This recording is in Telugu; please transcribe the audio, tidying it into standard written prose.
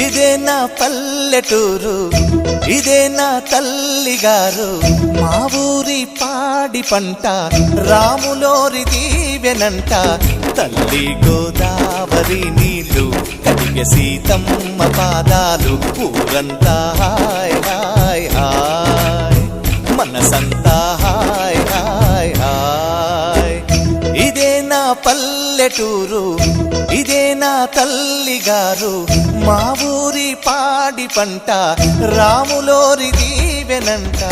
ఇదే నా పల్లెటూరు, ఇదే నా తల్లిగారు. మా ఊరి పాడి పంట రాములోరి దీవెనంట. తల్లి గోదావరి నీళ్ళు కడిగే సీతమ్మ పాదాలు. ఊరంతా హాయ్ హాయ్ హాయ్, మనసంతా హాయ్ హాయ్ హాయ్. ఇదే నా పల్లెటూరు, ఇదే నా తల్లిగారు. మా ఊరి పాడి పంట రాములోరి దీవెనంట.